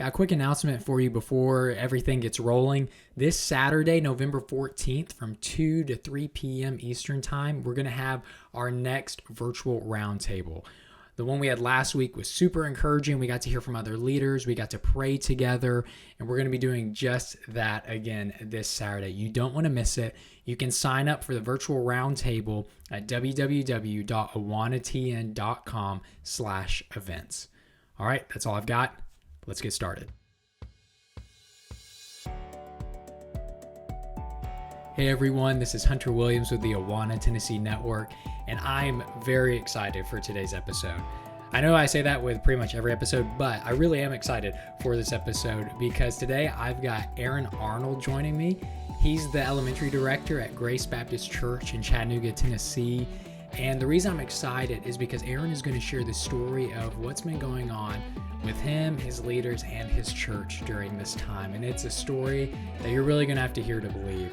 Got a quick announcement for you before everything gets rolling. This Saturday, November 14th, from 2 to 3 p.m. Eastern Time, we're going to have our next virtual roundtable. The one we had last week was super encouraging. We got to hear from other leaders. We got to pray together. And we're going to be doing just that again this Saturday. You don't want to miss it. You can sign up for the virtual roundtable at www.awanatn.com/events. All right, that's all I've got. Let's get started. Hey everyone, this is Hunter Williams with the Awana, Tennessee Network, and I'm very excited for today's episode. I know I say that with pretty much every episode, but I really am excited for this episode because today I've got Aaron Arnold joining me. He's the elementary director at Grace Baptist Church in Chattanooga, Tennessee. And the reason I'm excited is because Aaron is going to share the story of what's been going on with him, his leaders, and his church during this time. And it's a story that you're really going to have to hear to believe.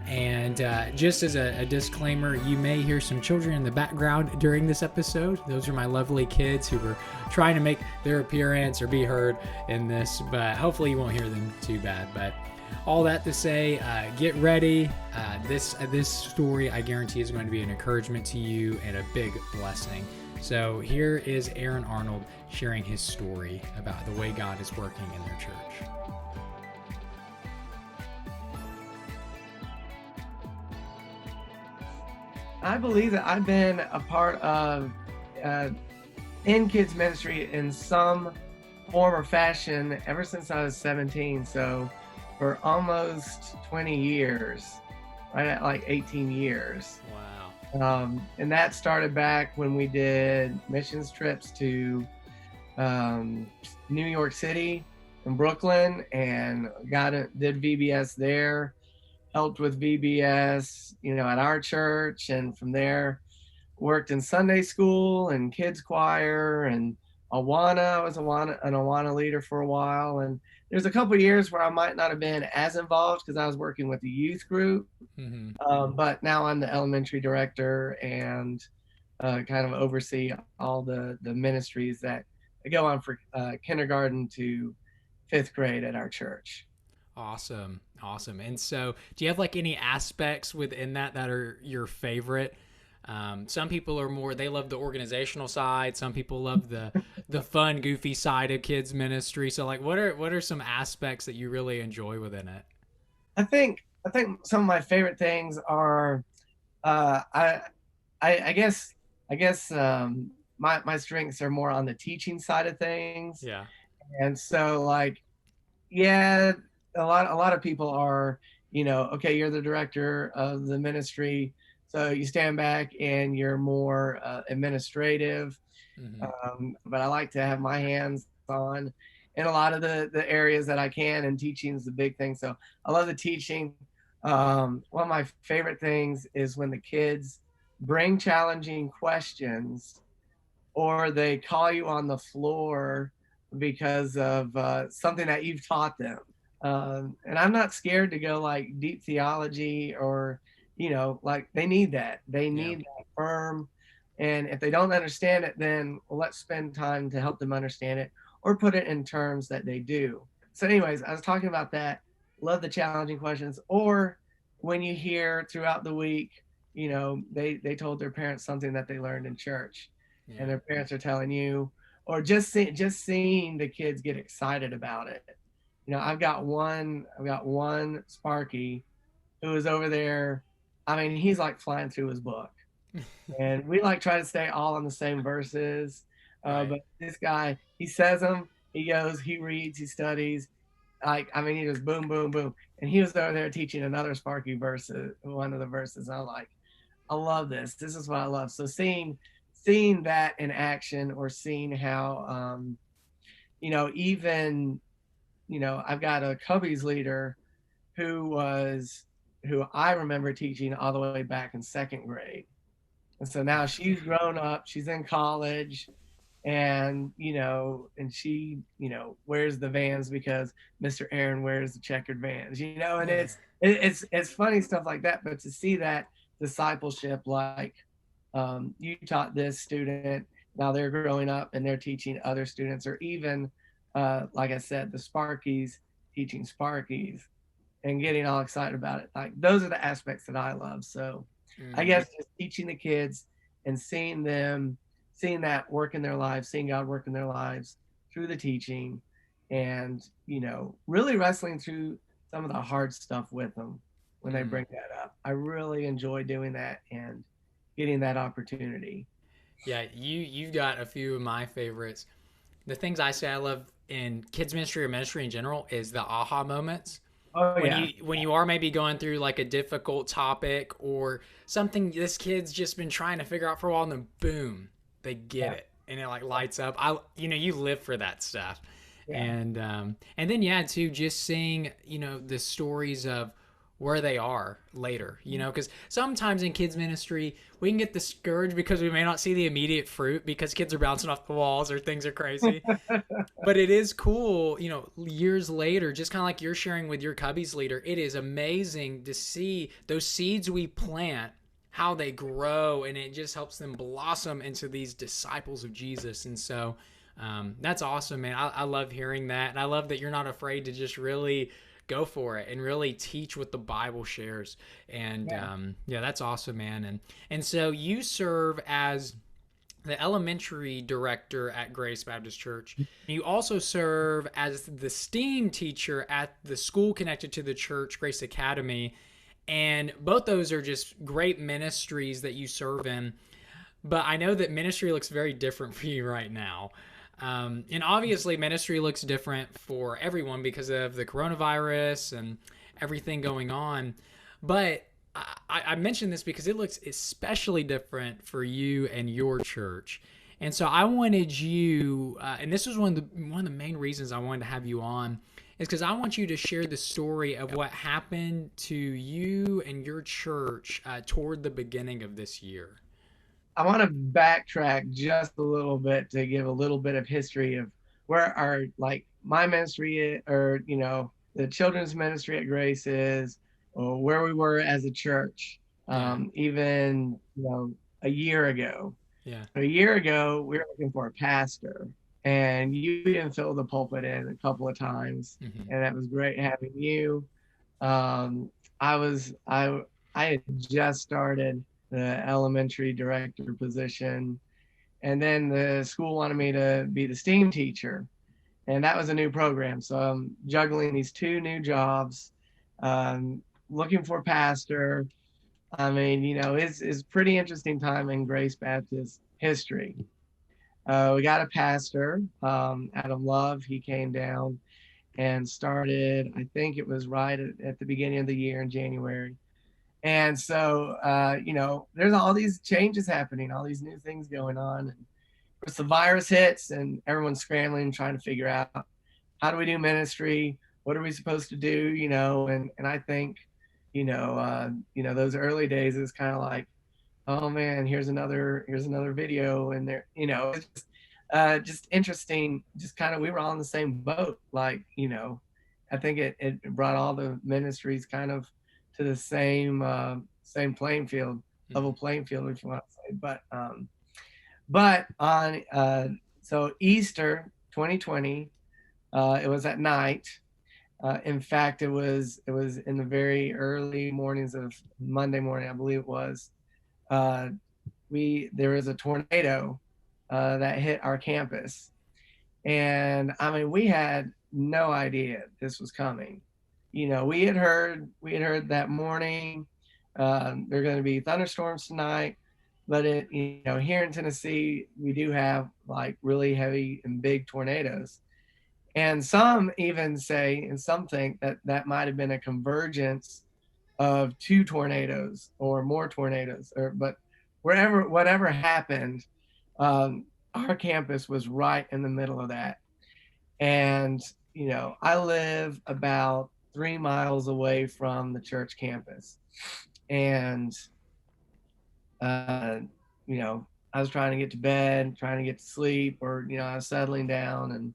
And just as a disclaimer, you may hear some children in the background during this episode. Those are my lovely kids who were trying to make their appearance or be heard in this, but hopefully you won't hear them too bad. But all that to say, get ready. This story, I guarantee, is going to be an encouragement to you and a big blessing. So here is Aaron Arnold sharing his story about the way God is working in their church. I believe that I've been a part of in kids ministry in some form or fashion ever since I was 17. So for almost 20 years, right at like 18 years. Wow. And that started back when we did missions trips to New York City and Brooklyn, and did VBS there. Helped with VBS, at our church, and from there worked in Sunday school and kids choir and Awana. I was an Awana leader for a while, and there's a couple of years where I might not have been as involved because I was working with the youth group. Mm-hmm. But now I'm the elementary director and kind of oversee all the ministries that go on for kindergarten to fifth grade at our church. Awesome. And so do you have like any aspects within that are your favorite? Some people are more, they love the organizational side. Some people love the fun, goofy side of kids ministry. So like, what are some aspects that you really enjoy within it? I think some of my favorite things are, I guess my strengths are more on the teaching side of things. Yeah. And so like, yeah, a lot of people are, okay, you're the director of the ministry, so you stand back and you're more administrative. Mm-hmm. But I like to have my hands on in a lot of the areas that I can, and teaching is the big thing. So I love the teaching. One of my favorite things is when the kids bring challenging questions, or they call you on the floor because of something that you've taught them. And I'm not scared to go like deep theology or, like they need that. They need that firm. And if they don't understand it, then let's spend time to help them understand it or put it in terms that they do. So anyways, I was talking about that. Love the challenging questions. Or when you hear throughout the week, they told their parents something that they learned in church, and their parents are telling you, or just seeing the kids get excited about it. I've got one Sparky who is over there. I mean, he's like flying through his book, and we like try to stay all on the same verses. Right. But this guy, he says them, he goes, he reads, he studies. He just boom, boom, boom. And he was over there teaching another Sparky one of the verses. I'm like, I love this. This is what I love. So seeing that in action, or seeing how, even, I've got a Cubbies leader who I remember teaching all the way back in second grade. And so now she's grown up, she's in college, and, and she, wears the Vans because Mr. Aaron wears the checkered Vans, and it's funny stuff like that. But to see that discipleship, like you taught this student, now they're growing up and they're teaching other students, or even like I said, the Sparkies, teaching Sparkies and getting all excited about it. Like those are the aspects that I love. So I Mm. guess just teaching the kids and seeing them, seeing that work in their lives, seeing God work in their lives through the teaching, and really wrestling through some of the hard stuff with them when they Mm. bring that up. I really enjoy doing that and getting that opportunity. Yeah, you've got a few of my favorites. The things I say I love in kids ministry or ministry in general is the aha moments. Oh When yeah, you are maybe going through like a difficult topic or something this kid's just been trying to figure out for a while, and then boom, they get yeah, it and it like lights up. I you live for that stuff, yeah. and then yeah too, just seeing the stories of where they are later, because sometimes in kids ministry we can get discouraged because we may not see the immediate fruit because kids are bouncing off the walls or things are crazy. But it is cool, years later, just kind of like you're sharing with your Cubbies leader. It is amazing to see those seeds we plant, how they grow, and it just helps them blossom into these disciples of Jesus. And so that's awesome, man. I love hearing that. And I love that you're not afraid to just really go for it and really teach what the Bible shares. And Yeah. yeah, that's awesome, man. And so you serve as the elementary director at Grace Baptist Church. You also serve as the STEAM teacher at the school connected to the church, Grace Academy. And both those are just great ministries that you serve in. But I know that ministry looks very different for you right now. And obviously, ministry looks different for everyone because of the coronavirus and everything going on. But I mentioned this because it looks especially different for you and your church. And so I wanted you, and this was one of the main reasons I wanted to have you on, is because I want you to share the story of what happened to you and your church toward the beginning of this year. I want to backtrack just a little bit to give a little bit of history of where our like my ministry is, or the children's ministry at Grace is, or where we were as a church. Yeah, Even a year ago. yeah. A year ago, we were looking for a pastor, and you didn't fill the pulpit in a couple of times, Hmm. and that was great having you. Um, I had just started the elementary director position, and then the school wanted me to be the STEAM teacher, and that was a new program. So I'm juggling these two new jobs, looking for a pastor. I mean, it's pretty interesting time in Grace Baptist history. We got a pastor, Adam Love. He came down and started, I think it was right at the beginning of the year in January. And so, there's all these changes happening, all these new things going on. And of course, the virus hits, and everyone's scrambling, trying to figure out how do we do ministry? What are we supposed to do? And I think, those early days is kind of like, oh man, here's another video, and there, it's just interesting. Just kind of, we were all in the same boat. Like, I think it brought all the ministries kind of to the same playing field, level playing field, if you want to say. But on so Easter 2020, it was at night. In fact, it was in the very early mornings of Monday morning, I believe it was. Uh, there was a tornado that hit our campus, and I mean, we had no idea this was coming. We had heard that morning there are going to be thunderstorms tonight, but here in Tennessee we do have like really heavy and big tornadoes, and some even say, and some think that that might have been a convergence of two tornadoes or more tornadoes, but whatever happened, our campus was right in the middle of that. And I live about 3 miles away from the church campus, and uh, you know I was trying to get to bed, trying to get to sleep, or I was settling down, and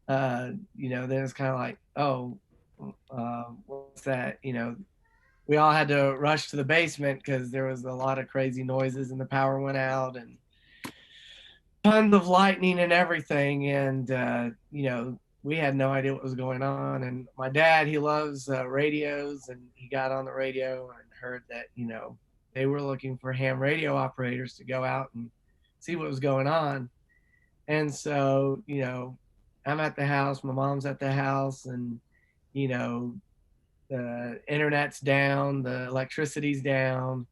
then it's kind of like, oh, what's that? We all had to rush to the basement because there was a lot of crazy noises and the power went out and tons of lightning and everything. And we had no idea what was going on. And my dad, he loves radios, and he got on the radio and heard that, they were looking for ham radio operators to go out and see what was going on. And so, I'm at the house, my mom's at the house, and, you know, the internet's down, the electricity's down.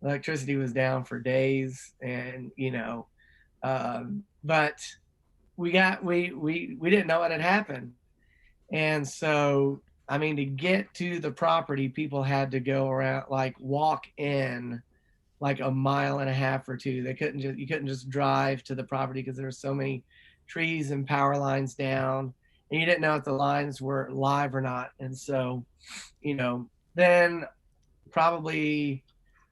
Electricity was down for days, and but we didn't know what had happened. And so, I mean, to get to the property, people had to go around, like walk in like a mile and a half or two. You couldn't just drive to the property because there were so many trees and power lines down, and you didn't know if the lines were live or not. And so, then probably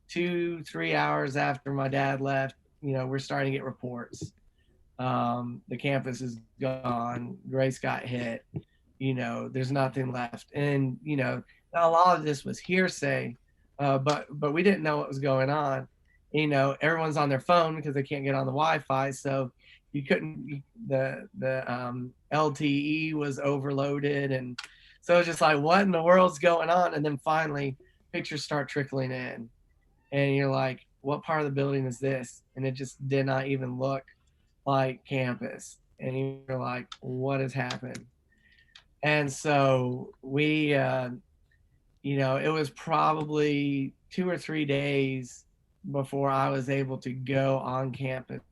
2 3 hours after my dad left, we're starting to get reports. The campus is gone. Grace got hit. There's nothing left. And a lot of this was hearsay, but we didn't know what was going on. Everyone's on their phone because they can't get on the Wi-Fi, so you couldn't. The LTE was overloaded, and so it's just like, what in the world's going on? And then finally, pictures start trickling in, and you're like, what part of the building is this? And it just did not even look like campus. And you're like, what has happened? And so it was probably 2 or 3 days before I was able to go on campus,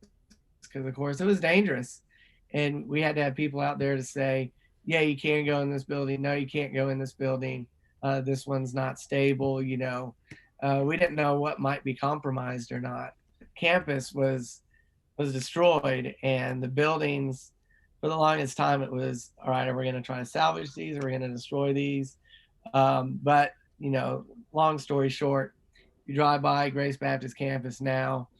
because of course it was dangerous. And we had to have people out there to say, yeah, you can go in this building. No, you can't go in this building. This one's not stable. We didn't know what might be compromised or not. Campus was destroyed, and the buildings, for the longest time, it was, all right, are we going to try to salvage these? Are we going to destroy these? But long story short, you drive by Grace Baptist campus now,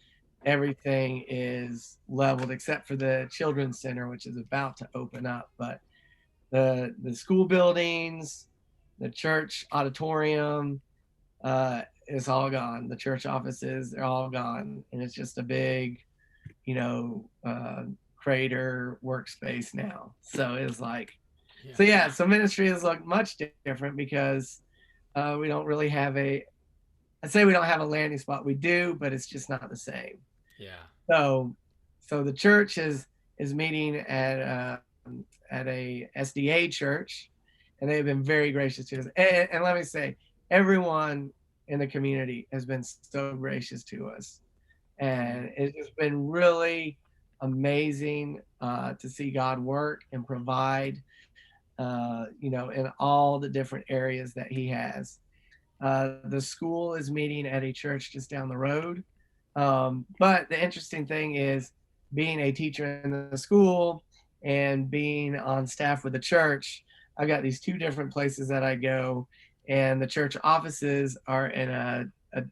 everything is leveled except for the children's center, which is about to open up. But the school buildings, the church auditorium, is all gone. The church offices, they're all gone, and it's just a big, crater workspace now. So it's like, so ministry has looked much different because we don't really have I'd say we don't have a landing spot. We do, but it's just not the same. Yeah. So the church is meeting at a SDA church, and they've been very gracious to us. And let me say, everyone in the community has been so gracious to us, and it's just been really amazing to see God work and provide, in all the different areas that He has. The school is meeting at a church just down the road. But the interesting thing is, being a teacher in the school and being on staff with the church, I've got these two different places that I go, and the church offices are in a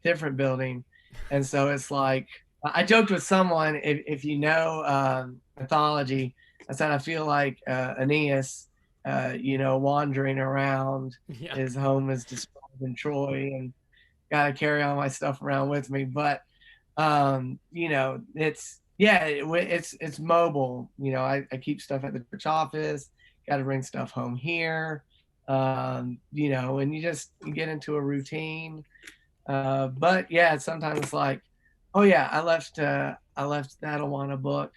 different building. And so it's like, I joked with someone, if you know mythology, I said I feel like Aeneas, wandering around. Yeah. His home is destroyed in Troy, and got to carry all my stuff around with me. But it's mobile. I keep stuff at the church office. Got to bring stuff home here. And you get into a routine. But yeah, sometimes it's like, oh yeah, I left that Awana book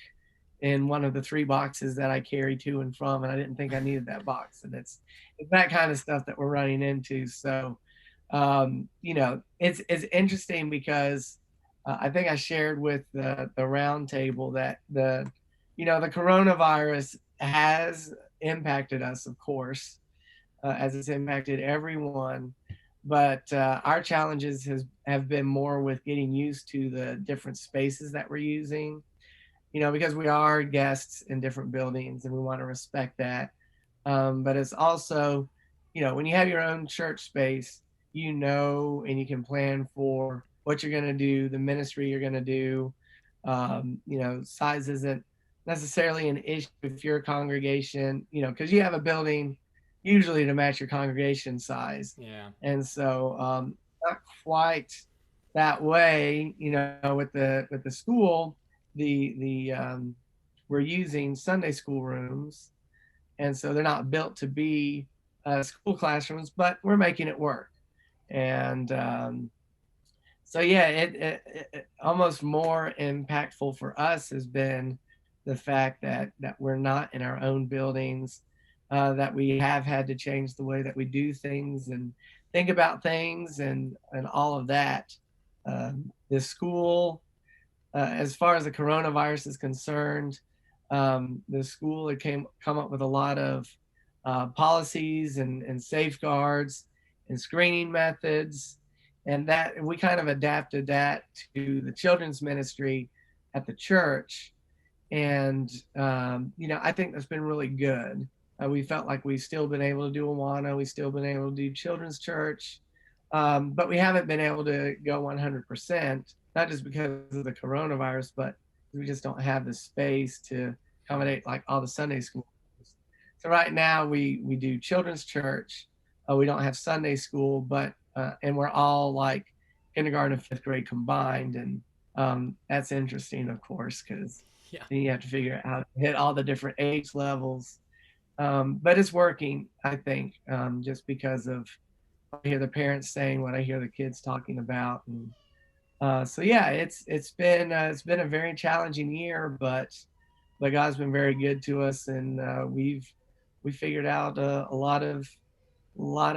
in one of the 3 boxes that I carry to and from, and I didn't think I needed that box. And it's that kind of stuff that we're running into. So, it's interesting because I think I shared with the round table that the coronavirus has impacted us, of course, as it's impacted everyone. But our challenges have been more with getting used to the different spaces that we're using, because we are guests in different buildings and we want to respect that. But it's also, when you have your own church space, and you can plan for what you're going to do, the ministry you're going to do. Size isn't necessarily an issue if you're a congregation, because you have a building usually to match your congregation size. Yeah. And so not quite that way, with the school, we're using Sunday school rooms, and so they're not built to be school classrooms, but we're making it work. And so yeah, it almost more impactful for us has been the fact that we're not in our own buildings, that we have had to change the way that we do things and think about things and all of that. The school, as far as the coronavirus is concerned, the school had come up with a lot of policies and safeguards and screening methods, and that we kind of adapted that to the children's ministry at the church. And I think that's been really good. We felt like we've still been able to do Awana, we've still been able to do children's church, but we haven't been able to go 100%, not just because of the coronavirus, but we just don't have the space to accommodate like all the Sunday schools. So right now we do children's church. We don't have Sunday school, but and we're all like kindergarten and fifth grade combined, and that's interesting, of course, because Yeah. then you have to figure out how to hit all the different age levels. But it's working, I think, just because of what I hear the parents saying, what I hear the kids talking about, and so yeah, it's been a very challenging year, but God's been very good to us, and we figured out a lot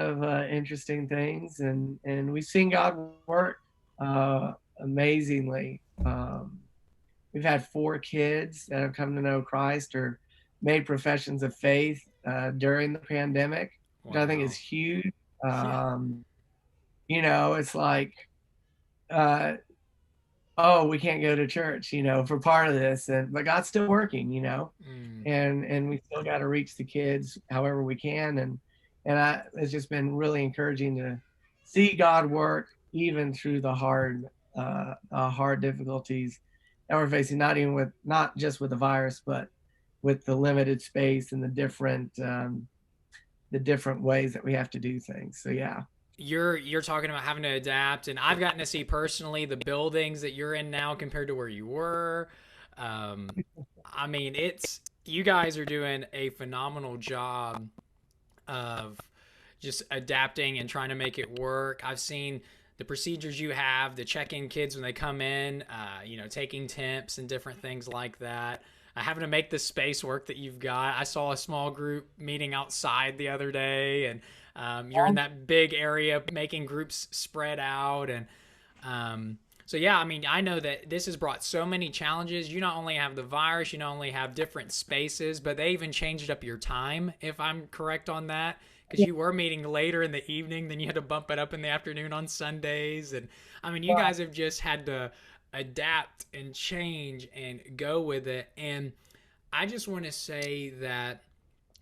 of interesting things, and we've seen God work amazingly. We've had 4 kids that have come to know Christ or made professions of faith during the pandemic, which I think Wow. is huge. Yeah. It's like, uh, oh, we can't go to church, for part of this, but God's still working. Mm. And we still got to reach the kids however we can, and it's just been really encouraging to see God work even through the hard difficulties that we're facing, not just with the virus, but with the limited space and the different ways that we have to do things. So yeah. You're talking about having to adapt, and I've gotten to see personally the buildings that you're in now compared to where you were. Um, I mean, it's you guys are doing a phenomenal job of just adapting and trying to make it work. I've seen the procedures you have, the check-in kids when they come in, taking temps and different things like that. Having to make the space work that you've got. I saw a small group meeting outside the other day, and you're in that big area making groups spread out. And so, yeah, I mean, I know that this has brought so many challenges. You not only have the virus, you not only have different spaces, but they even changed up your time, if I'm correct on that. Because you were meeting later in the evening, then you had to bump it up in the afternoon on Sundays. And I mean, you guys have just had to adapt and change and go with it. And I just want to say that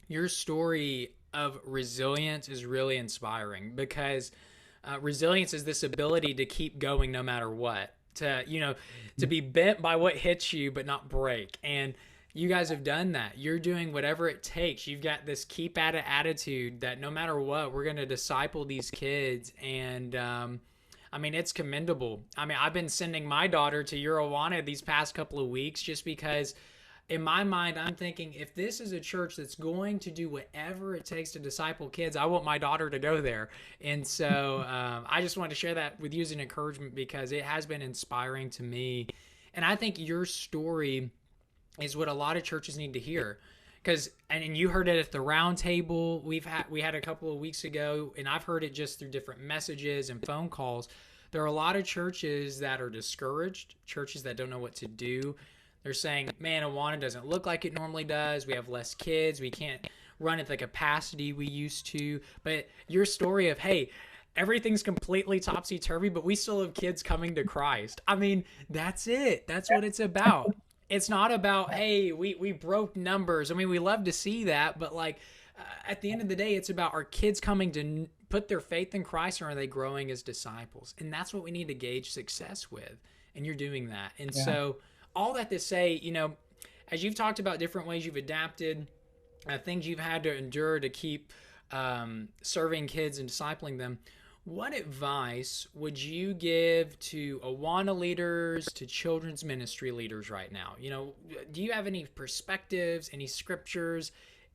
your story of resilience is really inspiring, because resilience is this ability to keep going no matter what, to be bent by what hits you but not break. And you guys have done that. You're doing whatever it takes. You've got this keep at it attitude that no matter what, we're going to disciple these kids. And I mean, it's commendable. I mean, I've been sending my daughter to your Awana these past couple of weeks just because in my mind, I'm thinking, if this is a church that's going to do whatever it takes to disciple kids, I want my daughter to go there. And so I just wanted to share that with you as an encouragement, because it has been inspiring to me. And I think your story is what a lot of churches need to hear. And you heard it at the round table we had a couple of weeks ago, and I've heard it just through different messages and phone calls. There are a lot of churches that are discouraged, churches that don't know what to do. They're saying, man, Awana doesn't look like it normally does. We have less kids. We can't run at the capacity we used to. But your story of, hey, everything's completely topsy-turvy, but we still have kids coming to Christ. I mean, that's it. That's what it's about. It's not about, hey, we broke numbers. I mean, we love to see that, but at the end of the day, it's about, our kids coming to put their faith in Christ, or are they growing as disciples? And that's what we need to gauge success with. And you're doing that. And so all that to say, as you've talked about different ways you've adapted, things you've had to endure to keep serving kids and discipling them, what advice would you give to Awana leaders, to children's ministry leaders right now? Do you have any perspectives, any scriptures,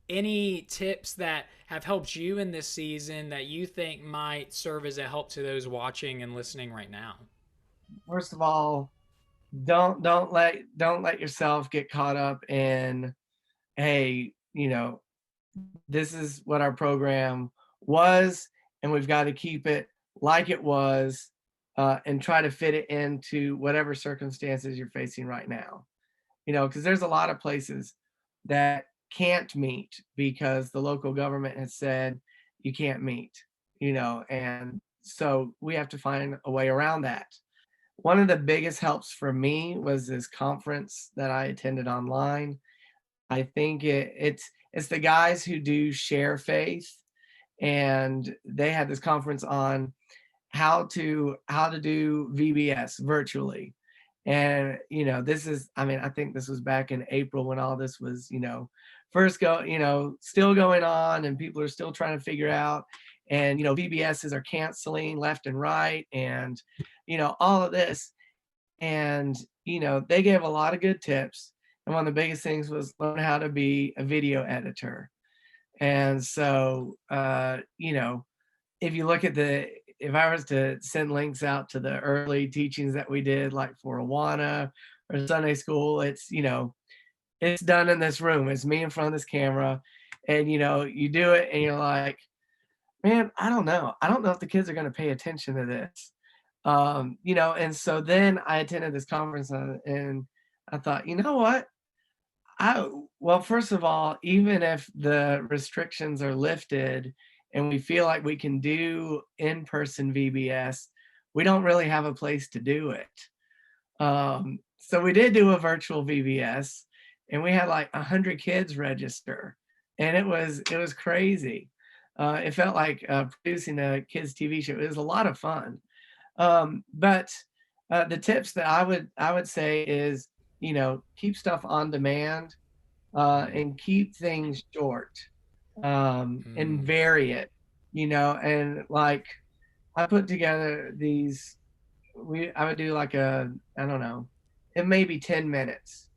any tips that have helped you in this season that you think might serve as a help to those watching and listening right now? First of all, don't let yourself get caught up in, hey, this is what our program was, and we've got to keep it like it was, and try to fit it into whatever circumstances you're facing right now. Because there's a lot of places that can't meet because the local government has said you can't meet, and so we have to find a way around that. One of the biggest helps for me was this conference that I attended online. I think it's the guys who do Share Faith, and they had this conference on how to do VBS virtually. And this is, I mean, I think this was back in April when all this was, first still going on, and people are still trying to figure out. And VBSs are canceling left and right, and all of this. And they gave a lot of good tips. And one of the biggest things was learn how to be a video editor. And so, if you look at if I was to send links out to the early teachings that we did, like for Awana or Sunday school, it's done in this room. It's me in front of this camera. And, you do it and you're like, man, I don't know. I don't know if the kids are going to pay attention to this. And so then I attended this conference, and I thought, you know what? Well, first of all, even if the restrictions are lifted and we feel like we can do in-person VBS, we don't really have a place to do it. So we did do a virtual VBS, and we had like 100 kids register, and it was crazy. It felt like producing a kids TV show. It was a lot of fun. But the tips that I would say is, keep stuff on demand, and keep things short, and Mm. vary it, and like I put together these, I would do like I don't know, it may be 10 minutes,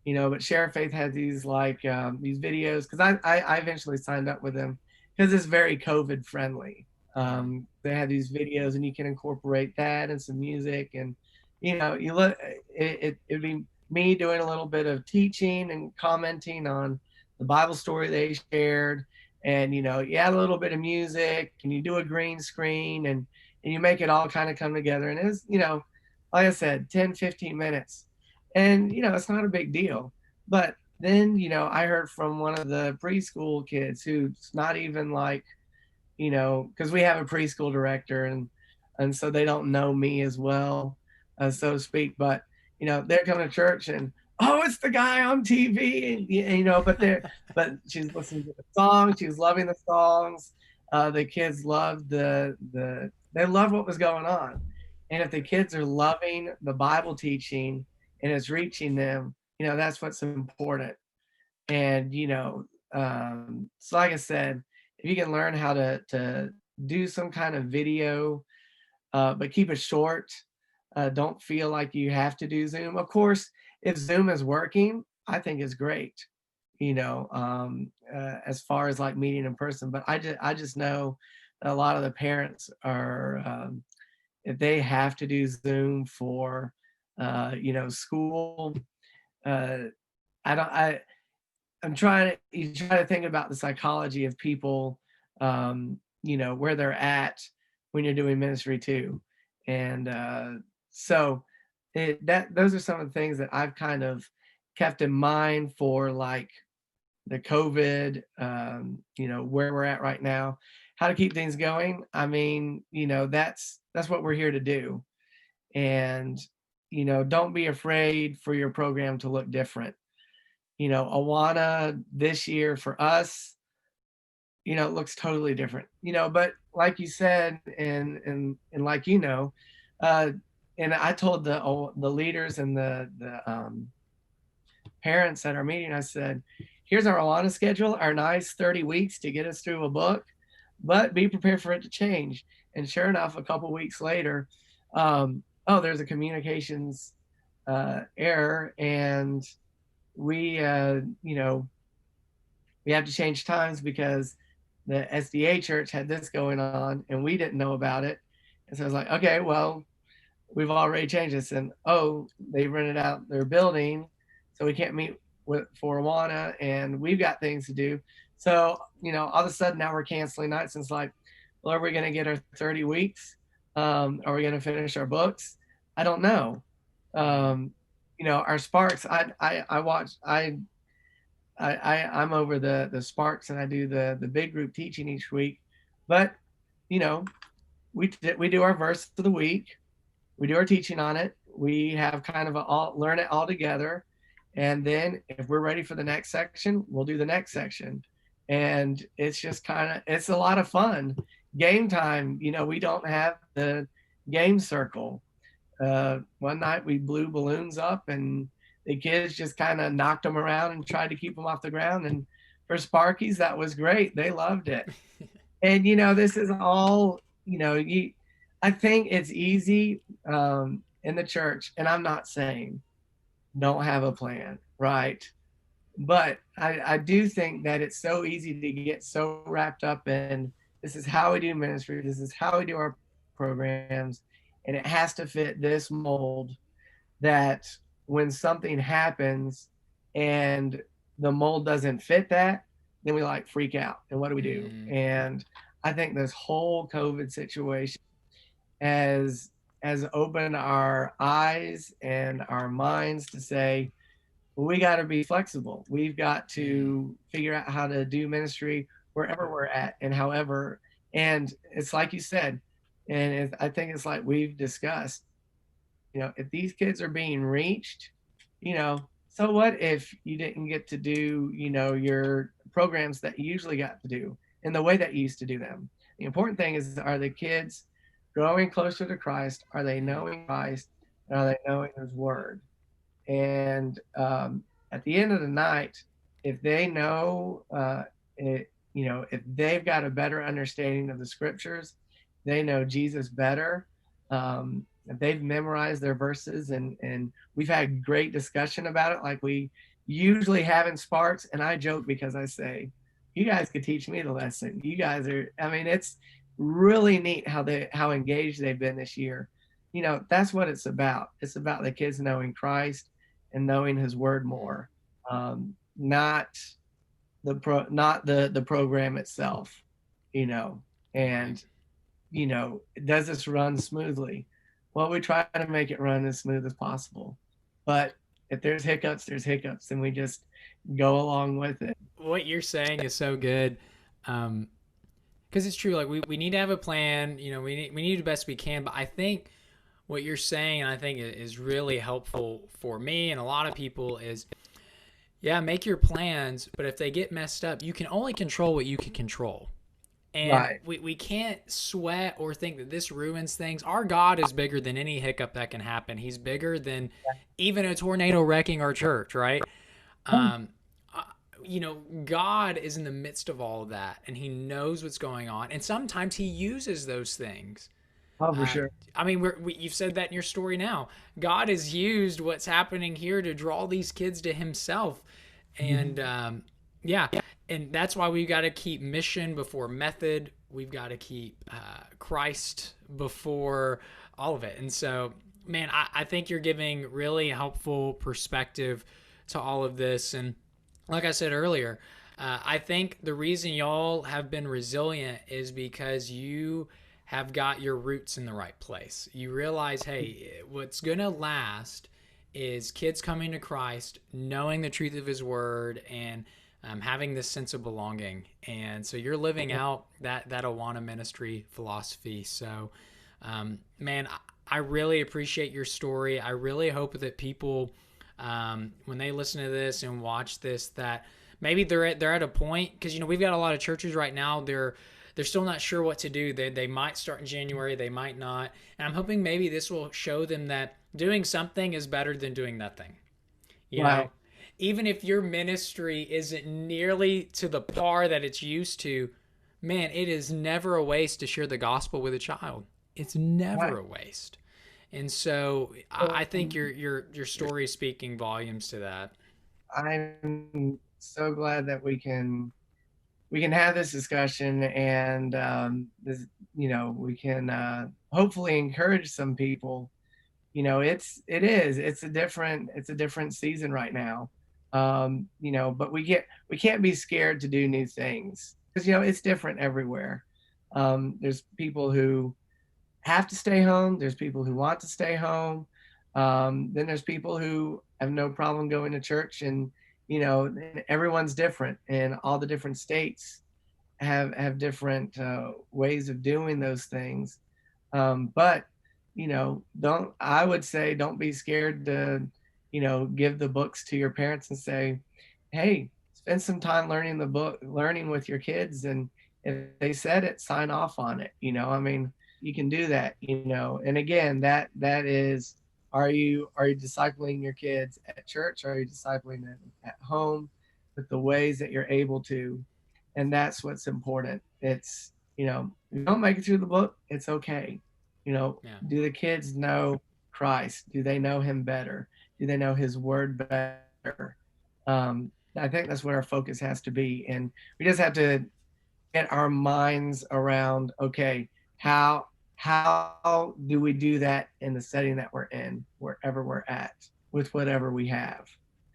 but Share Faith has these like these videos, because I eventually signed up with them because it's very COVID friendly. Mm. They have these videos, and you can incorporate that and some music, and you look, it'd be me doing a little bit of teaching and commenting on the Bible story they shared, and you add a little bit of music, and you do a green screen, and you make it all kind of come together, and it's like I said, 10-15 minutes, and it's not a big deal. But then I heard from one of the preschool kids who's not even like, because we have a preschool director, and so they don't know me as well, so to speak. But they're coming to church, and oh, it's the guy on TV, and but she's listening to the songs, she's loving the songs. The kids loved they loved what was going on, and if the kids are loving the Bible teaching and it's reaching them, that's what's important. And so like I said, if you can learn how to do some kind of video, but keep it short, don't feel like you have to do Zoom. Of course, if Zoom is working, I think it's great, as far as like meeting in person. But I just know that a lot of the parents are, if they have to do Zoom for school, uh, I don't I I'm trying to you try to think about the psychology of people, where they're at when you're doing ministry too. And so those are some of the things that I've kind of kept in mind for like the COVID, where we're at right now, how to keep things going. I mean, that's what we're here to do. And don't be afraid for your program to look different. Awana this year for us, it looks totally different. But like you said, and like uh, and I told the leaders and the parents at our meeting, I said, here's our Awana schedule, our nice 30 weeks to get us through a book, but be prepared for it to change. And sure enough, a couple weeks later, oh, there's a communications error, and we we have to change times because the SDA church had this going on and we didn't know about it. And so I was like, okay, well, we've already changed this. And oh, they rented out their building, so we can't meet for Awana, and we've got things to do. So, all of a sudden now we're canceling nights. And it's like, well, are we going to get our 30 weeks? Are we going to finish our books? I don't know. Um, our Sparks, I watch, I'm over the Sparks, and I do the big group teaching each week. But, you know, we do our verse of the week. We do our teaching on it. We have kind of learn it all together. And then if we're ready for the next section, we'll do the next section. And it's just it's a lot of fun. Game time, we don't have the game circle. One night we blew balloons up, and the kids just kind of knocked them around and tried to keep them off the ground. And for Sparkies, that was great. They loved it. And, this is all, I think it's easy in the church, and I'm not saying don't have a plan, right? But I do think that it's so easy to get so wrapped up in this is how we do ministry, this is how we do our programs, and it has to fit this mold, that when something happens and the mold doesn't fit that, then we like freak out. And what do we do? And I think this whole COVID situation has opened our eyes and our minds to say, well, we got to be flexible. We've got to figure out how to do ministry wherever we're at and however. And it's like you said, and I think it's like we've discussed, if these kids are being reached, so what if you didn't get to do, your programs that you usually got to do in the way that you used to do them? The important thing is, are the kids growing closer to Christ? Are they knowing Christ? And are they knowing His Word? And at the end of the night, if they know, if they've got a better understanding of the Scriptures, they know Jesus better. They've memorized their verses, and we've had great discussion about it, like we usually have in Sparks. And I joke because I say, you guys could teach me the lesson. You guys are, it's really neat how engaged they've been this year. That's what it's about. It's about the kids knowing Christ and knowing His Word more, not the program itself. And does this run smoothly? Well, we try to make it run as smooth as possible, but if there's hiccups, and we just go along with it. What you're saying is so good. Because it's true, like we need to have a plan, we need to do the best we can. But I think what you're saying, and I think is really helpful for me and a lot of people, is make your plans, but if they get messed up, you can only control what you can control. And right. we can't sweat or think that this ruins things. Our God is bigger than any hiccup that can happen. He's bigger than even a tornado wrecking our church, right? God is in the midst of all of that, and He knows what's going on. And sometimes He uses those things. Oh, for sure. I mean, you've said that in your story now. God has used what's happening here to draw these kids to Himself. And and that's why we've got to keep mission before method. We've got to keep Christ before all of it. And so, man, I think you're giving really helpful perspective to all of this. And like I said earlier, I think the reason y'all have been resilient is because you have got your roots in the right place. You realize, hey, what's going to last is kids coming to Christ, knowing the truth of His Word, and having this sense of belonging. And so you're living out that Awana ministry philosophy. So, man, I really appreciate your story. I really hope that people, when they listen to this and watch this, that maybe they're at a point, because we've got a lot of churches right now. They're still not sure what to do. They might start in January, they might not. And I'm hoping maybe this will show them that doing something is better than doing nothing. You know, even if your ministry isn't nearly to the par that it's used to, man, it is never a waste to share the gospel with a child. It's never a waste. And so I think your story is speaking volumes to that. I'm so glad that we can have this discussion, and this, we can hopefully encourage some people. It's a different season right now. But we can't be scared to do new things, because it's different everywhere. There's people who have to stay home. There's people who want to stay home. Then there's people who have no problem going to church, and everyone's different, and all the different states have different ways of doing those things. But don't I would say don't be scared to give the books to your parents and say, hey, spend some time learning with your kids, and if they said it, sign off on it. I mean, you can do that. And again, that is, are you discipling your kids at church? Are you discipling them at home with the ways that you're able to? And that's what's important. It's, if you don't make it through the book, it's okay. Yeah. Do the kids know Christ? Do they know him better? Do they know his word better? I think that's what our focus has to be. And we just have to get our minds around, okay, how do we do that in the setting that we're in, wherever we're at, with whatever we have?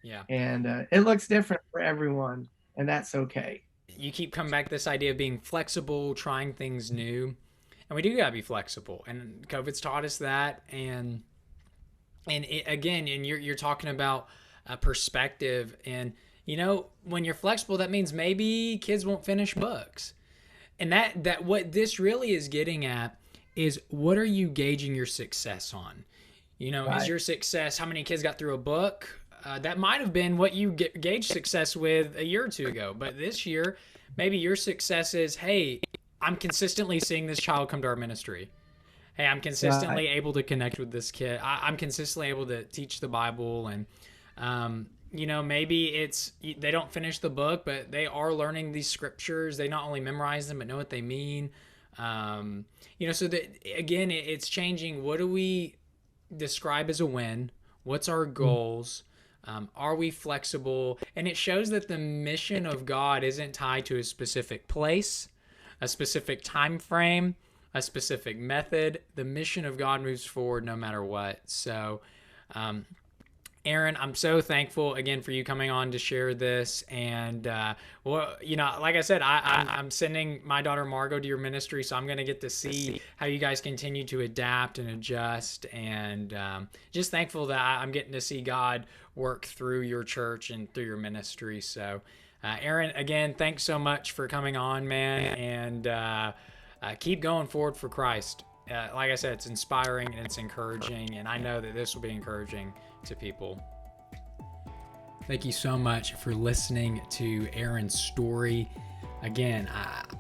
Yeah. And it looks different for everyone, and that's okay. You keep coming back to this idea of being flexible, trying things new. And we do gotta be flexible, and COVID's taught us that. And you're talking about perspective, and when you're flexible, that means maybe kids won't finish books, and that what this really is getting at is, what are you gauging your success on? Right. Is your success how many kids got through a book? That might have been what you gauged success with a year or two ago, but this year, maybe your success is, hey, I'm consistently seeing this child come to our ministry. Hey, I'm consistently able to connect with this kid. I'm consistently able to teach the Bible. And, maybe it's, they don't finish the book, but they are learning these scriptures. They not only memorize them, but know what they mean. So that, again, it's changing. What do we describe as a win? What's our goals? Are we flexible? And it shows that the mission of God isn't tied to a specific place, a specific time frame, a specific method. The mission of God moves forward no matter what. So, Aaron, I'm so thankful again for you coming on to share this. And, like I said, I'm sending my daughter Margot to your ministry, so I'm going to get to see how you guys continue to adapt and adjust. And just thankful that I'm getting to see God work through your church and through your ministry. So, Aaron, again, thanks so much for coming on, man. And keep going forward for Christ. Like I said, it's inspiring and it's encouraging, and I know that this will be encouraging to people. Thank you so much for listening to Aaron's story. Again,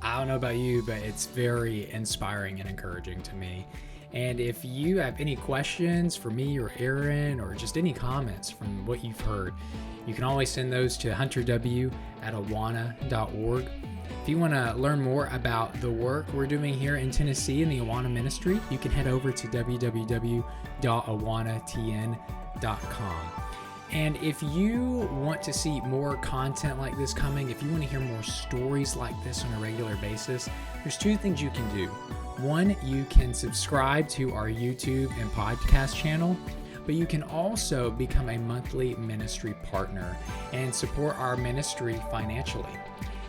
I don't know about you, but it's very inspiring and encouraging to me. And if you have any questions for me or Aaron, or just any comments from what you've heard, you can always send those to hunterw@awana.org. If you want to learn more about the work we're doing here in Tennessee in the Awana ministry, you can head over to www.awanatn.com. And if you want to see more content like this coming, if you want to hear more stories like this on a regular basis, there's two things you can do. One, you can subscribe to our YouTube and podcast channel, but you can also become a monthly ministry partner and support our ministry financially.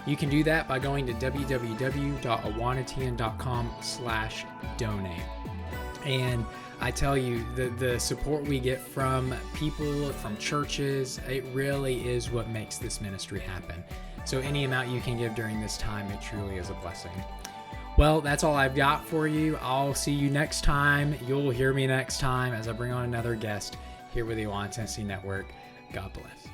You can do that by going to www.awanatn.com/donate. And I tell you, the support we get from people, from churches, it really is what makes this ministry happen. So any amount you can give during this time, it truly is a blessing. Well, that's all I've got for you. I'll see you next time. You'll hear me next time as I bring on another guest here with the Awana Tennessee Network. God bless.